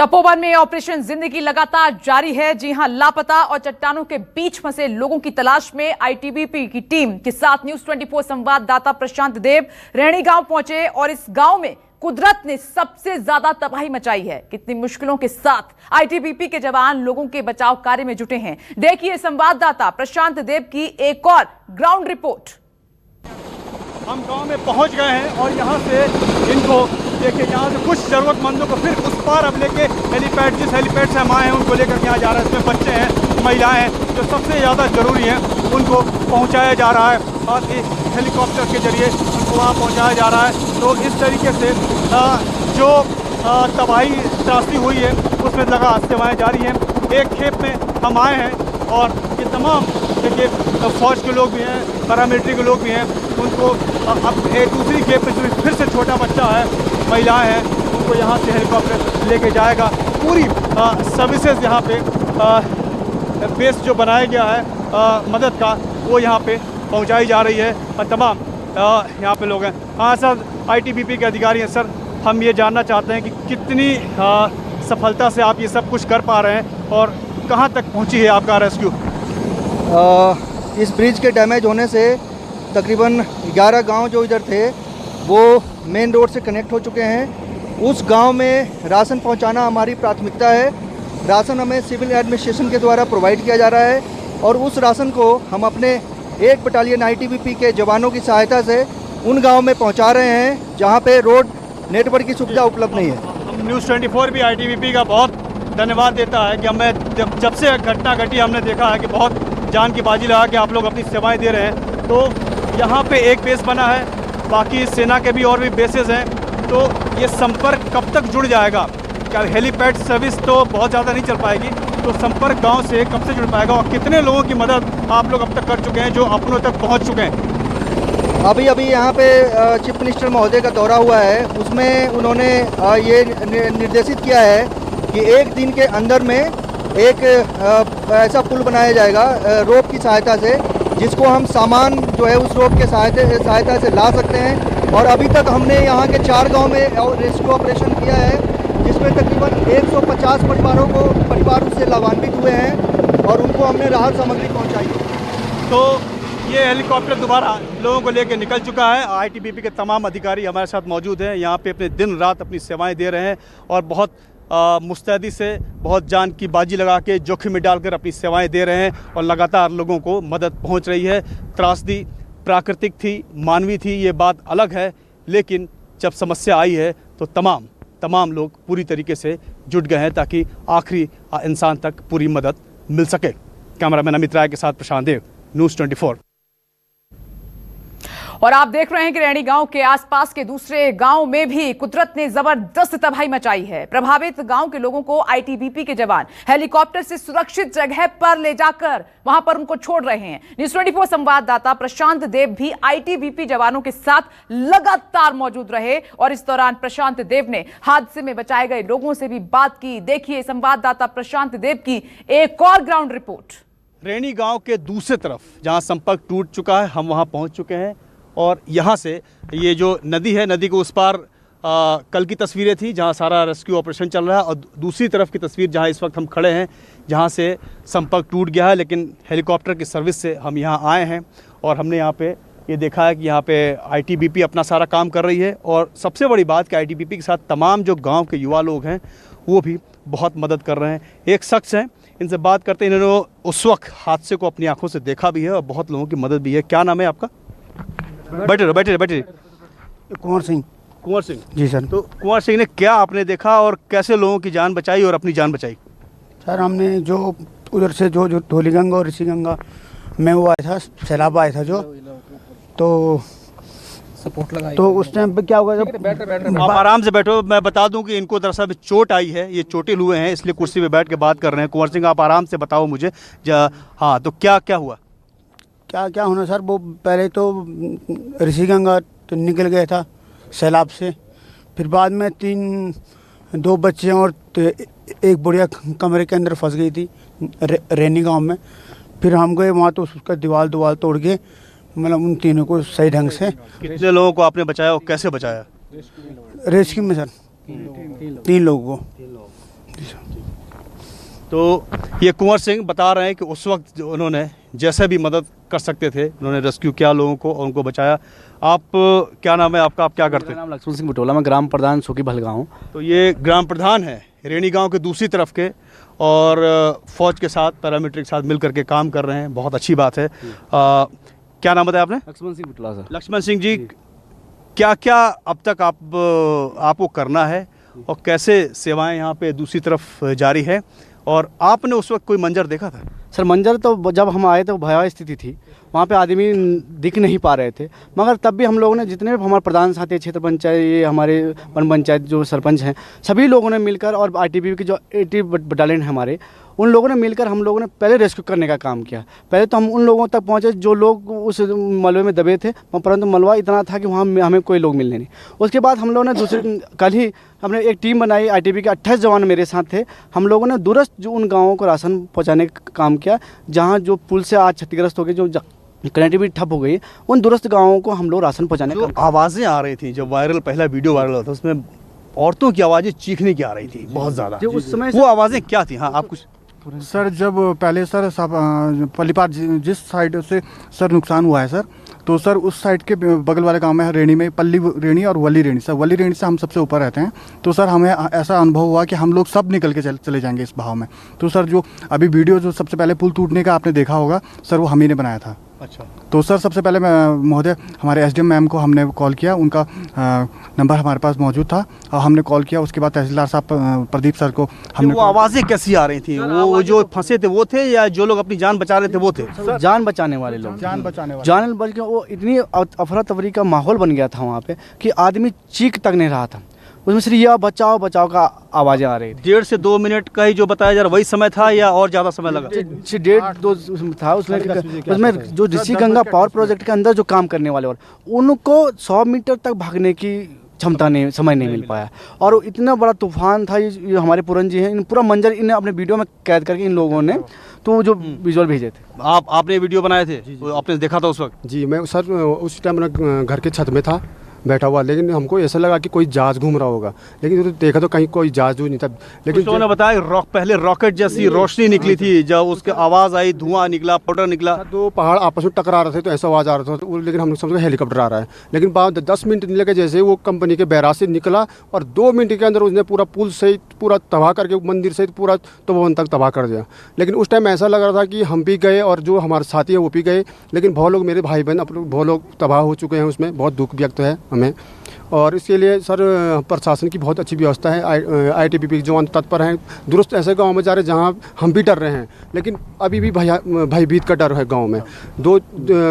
तपोवन में ऑपरेशन जिंदगी लगातार जारी है। जी हां, लापता और चट्टानों के बीच फंसे लोगों की तलाश में आईटीबीपी की टीम के साथ न्यूज़ 24 संवाददाता प्रशांत देव रैणी गांव पहुंचे और इस गांव में कुदरत ने सबसे ज्यादा तबाही मचाई है। कितनी मुश्किलों के साथ आईटीबीपी के जवान लोगों के बचाव कार्य में जुटे हैं। देखिए संवाददाता प्रशांत देव की एक और ग्राउंड रिपोर्ट। हम गांव में पहुंच गए हैं और यहां से इनको देखिए, यहाँ से कुछ ज़रूरतमंदों को फिर उस पार अब लेके हेलीपैड, जिस हेलीपैड से हम आए हैं उनको लेकर के यहाँ जा रहा है। इसमें बच्चे हैं, महिलाएं हैं, जो सबसे ज़्यादा ज़रूरी हैं उनको पहुँचाया जा रहा है। साथ ही हेलीकॉप्टर के जरिए उनको वहाँ पहुँचाया जा रहा है। तो इस तरीके से जो तबाही त्रासदी हुई है उसमें लगा सेवाएँ जारी हैं। एक खेप में हम आए हैं और ये तमाम देखिए फौज के लोग भी हैं, पैरामिलिट्री के लोग भी हैं। उनको अब एक दूसरी खेप में जो फिर से छोटा बच्चा है, महिलाएं हैं, उनको यहाँ से हेलीकॉप्टर लेके जाएगा। पूरी सर्विसेज यहाँ पे बेस जो बनाया गया है मदद का, वो यहाँ पे पहुँचाई जा रही है और तमाम यहाँ पे लोग हैं। हाँ सर, आईटीबीपी के अधिकारी हैं। सर, हम ये जानना चाहते हैं कि कितनी सफलता से आप ये सब कुछ कर पा रहे हैं और कहाँ तक पहुँची है आपका रेस्क्यू? इस ब्रिज के डैमेज होने से तकरीबन 11 गांव जो इधर थे वो मेन रोड से कनेक्ट हो चुके हैं। उस गांव में राशन पहुंचाना हमारी प्राथमिकता है। राशन हमें सिविल एडमिनिस्ट्रेशन के द्वारा प्रोवाइड किया जा रहा है और उस राशन को हम अपने 1 बटालियन आईटीबीपी के जवानों की सहायता से उन गाँव में पहुँचा रहे हैं जहाँ पे रोड नेटवर्क की सुविधा उपलब्ध नहीं है। न्यूज़ 24 भी आईटीबीपी का बहुत धन्यवाद देता है कि हमें जब से घटना घटी हमने देखा है कि बहुत जान की बाजी लगा के आप लोग अपनी सेवाएं दे रहे हैं। तो यहाँ पे एक बेस बना है, बाकी सेना के भी और भी बेसेस हैं। तो ये संपर्क कब तक जुड़ जाएगा? क्या हेलीपैड सर्विस तो बहुत ज़्यादा नहीं चल पाएगी, तो संपर्क गांव से कब से जुड़ पाएगा और कितने लोगों की मदद आप लोग अब तक कर चुके हैं जो अपनों तक पहुँच चुके हैं? अभी यहाँ पे चीफ मिनिस्टर महोदय का दौरा हुआ है, उसमें उन्होंने ये निर्देशित किया है कि एक दिन के अंदर में एक ऐसा पुल बनाया जाएगा रोप की सहायता से, जिसको हम सामान जो है उस रोप के सहायता से ला सकते हैं। और अभी तक हमने यहाँ के 4 गांव में रेस्क्यू ऑपरेशन किया है, जिसमें तकरीबन 150 परिवार उससे लाभान्वित हुए हैं और उनको हमने राहत सामग्री पहुँचाई है। तो ये हेलीकॉप्टर दोबारा लोगों को लेकर निकल चुका है। आईटीबीपी के तमाम अधिकारी हमारे साथ मौजूद हैं, यहाँ पे अपने दिन रात अपनी सेवाएं दे रहे हैं और बहुत मुस्तैदी से, बहुत जान की बाजी लगा के, जोखिम में डालकर अपनी सेवाएं दे रहे हैं और लगातार लोगों को मदद पहुंच रही है। त्रासदी प्राकृतिक थी, मानवीय थी, ये बात अलग है, लेकिन जब समस्या आई है तो तमाम लोग पूरी तरीके से जुट गए हैं ताकि आखिरी इंसान तक पूरी मदद मिल सके। कैमरामैन अमित राय के साथ प्रशांत देव, न्यूज़ 24। और आप देख रहे हैं कि रैणी गांव के आसपास के दूसरे गांव में भी कुदरत ने जबरदस्त तबाही मचाई है। प्रभावित गांव के लोगों को आईटीबीपी के जवान हेलीकॉप्टर से सुरक्षित जगह पर ले जाकर वहां पर उनको छोड़ रहे हैं। न्यूज़ 24 संवाददाता प्रशांत देव भी आईटीबीपी जवानों के साथ लगातार मौजूद रहे और इस दौरान प्रशांत देव ने हादसे में बचाए गए लोगों से भी बात की। देखिए संवाददाता प्रशांत देव की एक और ग्राउंड रिपोर्ट। रैणी गाँव के दूसरी तरफ जहाँ संपर्क टूट चुका है, हम वहाँ पहुँच चुके हैं और यहाँ से ये जो नदी है, नदी के उस पार कल की तस्वीरें थी जहाँ सारा रेस्क्यू ऑपरेशन चल रहा है और दूसरी तरफ की तस्वीर जहाँ इस वक्त हम खड़े हैं, जहाँ से संपर्क टूट गया है, लेकिन हेलीकॉप्टर की सर्विस से हम यहाँ आए हैं और हमने यहाँ पे ये देखा है कि यहाँ पे आईटीबीपी अपना सारा काम कर रही है। और सबसे बड़ी बात कि आईटीबीपी के साथ तमाम जो गाँव के युवा लोग हैं वो भी बहुत मदद कर रहे हैं। एक शख्स हैं, इनसे बात करते हैं, इन्होंने उस वक्त हादसे को अपनी आँखों से देखा भी है और बहुत लोगों की मदद भी है। क्या नाम है आपका? बैठे। कुंवर सिंह। जी सर। तो कुंवर सिंह ने क्या आपने देखा और कैसे लोगों की जान बचाई और अपनी जान बचाई? सर, हमने जो उधर से जो धौलीगंगा और ऋषिगंगा में वो आया था, सैलाब आया था जो, तो सपोर्ट लगाई। तो उस टाइम पे क्या होगा जब आप आराम से बैठो। मैं बता दूं कि इनको दरअसल चोट आई है, ये चोटिल हुए हैं, इसलिए कुर्सी पे बैठ के बात कर रहे हैं। कुंवर सिंह, आप आराम से बताओ मुझे। हाँ, तो क्या हुआ? क्या होना सर, वो पहले तो ऋषिगंगा तो निकल गया था सैलाब से, फिर बाद में 2 बच्चे और एक बुढ़िया कमरे के अंदर फंस गई थी रैनी गांव में। फिर हम गए वहाँ तो उसका दीवार तोड़ के मतलब उन तीनों को सही ढंग से। कितने लोगों को आपने बचाया और कैसे बचाया? रेस्क्यू में सर 3 लोगों को। तो ये कुंवर सिंह बता रहे हैं कि उस वक्त उन्होंने जैसे भी मदद कर सकते थे उन्होंने रेस्क्यू किया लोगों को और उनको बचाया। आप क्या नाम है आपका, आप क्या करते हैं? मेरा नाम लक्ष्मण सिंह बुटोला, मैं ग्राम प्रधान सुखी भलगांव हूँ। तो ये ग्राम प्रधान है रेणी गांव के दूसरी तरफ के और फौज के साथ पैरामिलिट्री के साथ मिल करके काम कर रहे हैं, बहुत अच्छी बात है। क्या नाम बताया आपने? लक्ष्मण सिंह बुटोला सर। लक्ष्मण सिंह जी, क्या क्या अब तक आपको करना है और कैसे सेवाएं यहाँ पे दूसरी तरफ जारी है, और आपने उस वक्त कोई मंजर देखा था? सर मंजर तो जब हम आए तो भयावह स्थिति थी, वहाँ पे आदमी दिख नहीं पा रहे थे, मगर तब भी हम लोगों ने जितने भी हमारे प्रधान साथी क्षेत्र पंचायत, ये हमारे वन पंचायत जो सरपंच हैं, सभी लोगों ने मिलकर और ITBP की जो 80 बटालियन है हमारे, उन लोगों ने मिलकर हम लोगों ने पहले रेस्क्यू करने का काम किया। पहले तो हम उन लोगों तक पहुँचे जो लोग उस मलबे में दबे थे, परंतु मलबा इतना था कि वहाँ हमें कोई लोग मिलने नहीं। उसके बाद हम लोगों ने कल ही हमने एक टीम बनाई, ITBP के 28 जवान मेरे साथ थे। हम लोगों ने दूरस्थ जो उन गाँवों को राशन पहुँचाने का काम किया, जहाँ जो पुल से आज क्षतिग्रस्त हो गए, जो कनेक्टिविटी ठप हो गई, उन दूरस्थ गाँवों को हम लोग राशन पहुँचाने का। आवाज़ें आ रही थी जब पहला वीडियो वायरल हुआ था, उसमें औरतों की आवाज़ें चीखने की आ रही थी बहुत ज़्यादा। उस समय वो आवाज़ें क्या थी? हाँ, आप कुछ। सर जब पहले सर पलीपार जिस साइड से सर नुकसान हुआ है सर, तो सर उस साइड के बगल वाले गांव में रेणी में पल्ली रेणी और वली रेणी, सर वली रेणी से हम सबसे ऊपर रहते हैं। तो सर हमें ऐसा अनुभव हुआ कि हम लोग सब निकल के चले जाएंगे इस बहाव में। तो सर जो अभी वीडियो जो सबसे पहले पुल टूटने का आपने देखा होगा सर, वो हम ही ने बनाया था। अच्छा। तो सर सबसे पहले महोदय हमारे SDM मैम को हमने कॉल किया, उनका नंबर हमारे पास मौजूद था और हमने कॉल किया। उसके बाद तहसीलदार साहब प्रदीप सर को हमने। वो आवाज़ें कैसी आ रही थी? वो जो फंसे थे वो थे या जो लोग अपनी जान बचा रहे थे वो थे? जान बचाने वाले लोग, जान बच के वो इतनी अफरा तफरी का माहौल बन गया था वहाँ पे कि आदमी चीख तक नहीं रहा था, उसमें सिर्फ यह बचाओ बचाओ का आवाज़ें आ रही थी। 1.5 से 2 मिनट का ही जो बताया जा रहा वही समय था या और ज़्यादा समय लगा? 1.5-2 था उसमें जो ऋषि गंगा पावर प्रोजेक्ट के अंदर जो काम करने वाले उनको 100 मीटर तक भागने की क्षमता नहीं, समय नहीं मिल पाया। और इतना बड़ा तूफान था। ये हमारे पूरन जी हैं, इन पूरा मंजर इन्हें अपने वीडियो में कैद करके इन लोगों ने तो जो विजुअल भेजे थे। आपने वीडियो बनाए थे? आपने देखा था उस वक्त? जी, मैं सर उस टाइम घर के छत में था बैठा हुआ, लेकिन हमको ऐसा लगा कि कोई जहाज घूम रहा होगा, लेकिन तो देखा तो कहीं कोई जहाज नहीं था। लेकिन उन्होंने बताया पहले रॉकेट जैसी रोशनी निकली थी, जब उसके आवाज़ आई, धुआं निकला, पाउडर निकला, दो पहाड़ आपस में टकरा रहे थे तो ऐसा आवाज़ आ रहा था, लेकिन हम लोग समझे हेलीकॉप्टर आ रहा है। लेकिन बाद 10 मिनट लगे, जैसे वो कंपनी के बैराज से निकला और 2 मिनट के अंदर उसने पूरा पुल सहित पूरा तबाह करके, मंदिर सहित पूरा तपोवन तक तबाह कर दिया। लेकिन उस टाइम ऐसा लग रहा था कि हम भी गए और जो हमारे साथी है वो भी गए, लेकिन बहुत लोग मेरे भाई बहन बहुत लोग तबाह हो चुके हैं। उसमें बहुत दुख व्यक्त है हमें, और इसके लिए सर प्रशासन की बहुत अच्छी व्यवस्था है। ITBP के जवान तत्पर हैं, दुरुस्त ऐसे गांव में जा रहे हैं जहां हम भी डर रहे हैं, लेकिन अभी भी भयभीत का डर है गांव में। 2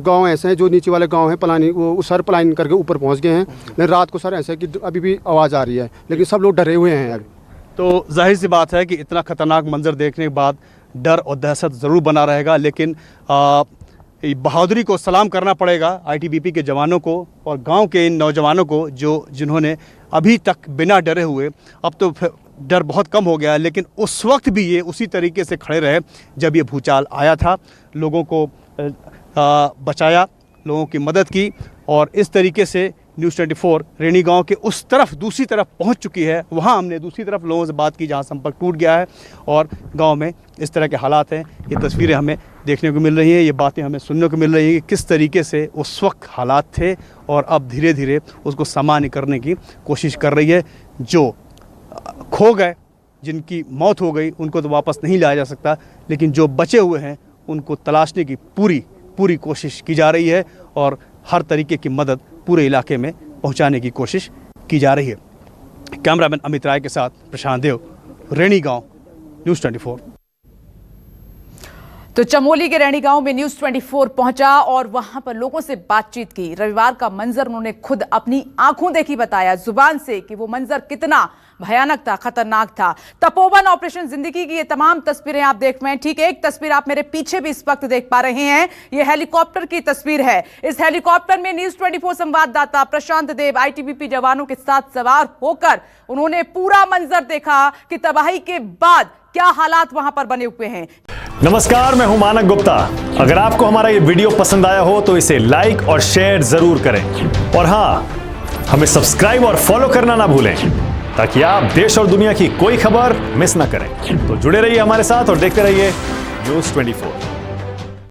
गांव ऐसे हैं जो नीचे वाले गांव हैं, पलानी वो सर पलायन करके ऊपर पहुंच गए हैं, लेकिन रात को सर ऐसे है कि अभी भी आवाज़ आ रही है, लेकिन सब लोग डरे हुए हैं। तो जाहिर सी बात है कि इतना खतरनाक मंजर देखने के बाद डर और दहशत ज़रूर बना रहेगा, लेकिन बहादुरी को सलाम करना पड़ेगा ITBP के जवानों को और गांव के इन नौजवानों को जिन्होंने अभी तक बिना डरे हुए, अब तो डर बहुत कम हो गया है, लेकिन उस वक्त भी ये उसी तरीके से खड़े रहे जब ये भूचाल आया था, लोगों को बचाया, लोगों की मदद की। और इस तरीके से न्यूज़ 24 रेणी गांव के उस तरफ दूसरी तरफ पहुंच चुकी है। वहां हमने दूसरी तरफ लोगों से बात की जहां संपर्क टूट गया है और गांव में इस तरह के हालात हैं। ये तस्वीरें हमें देखने को मिल रही हैं, ये बातें हमें सुनने को मिल रही हैं कि किस तरीके से उस वक्त हालात थे और अब धीरे धीरे उसको सामान्य करने की कोशिश कर रही है। जो खो गए, जिनकी मौत हो गई, उनको तो वापस नहीं लाया जा सकता, लेकिन जो बचे हुए हैं उनको तलाशने की पूरी कोशिश की जा रही है और हर तरीके की मदद पूरे इलाके में पहुंचाने की कोशिश की जा रही है। कैमरामैन अमित राय के साथ प्रशांत देव, रेणी गांव, न्यूज़ 24। तो चमोली के रेणी गांव में न्यूज़ 24 पहुंचा और वहां पर लोगों से बातचीत की। रविवार का मंजर उन्होंने खुद अपनी आंखों देखी बताया जुबान से कि वो मंजर कितना भयानक था, खतरनाक था। तपोवन ऑपरेशन जिंदगी की ये तमाम तस्वीरें आप देख रहे हैं। ठीक एक तस्वीर आप मेरे पीछे भी इस वक्त देख पा रहे हैं, ये हेलीकॉप्टर की तस्वीर है। इस हेलीकॉप्टर में न्यूज़ 24 संवाददाता प्रशांत देव ITBP जवानों के साथ सवार होकर उन्होंने पूरा मंजर देखा कि तबाही के बाद क्या हालात वहां पर बने हुए हैं। नमस्कार, मैं हूं मानक गुप्ता। अगर आपको हमारा ये वीडियो पसंद आया हो तो इसे लाइक और शेयर जरूर करें और हां, हमें सब्सक्राइब और फॉलो करना ना भूलें। ताकि आप देश और दुनिया की कोई खबर मिस ना करें। तो जुड़े रहिए हमारे साथ और देखते रहिए न्यूज़ 24।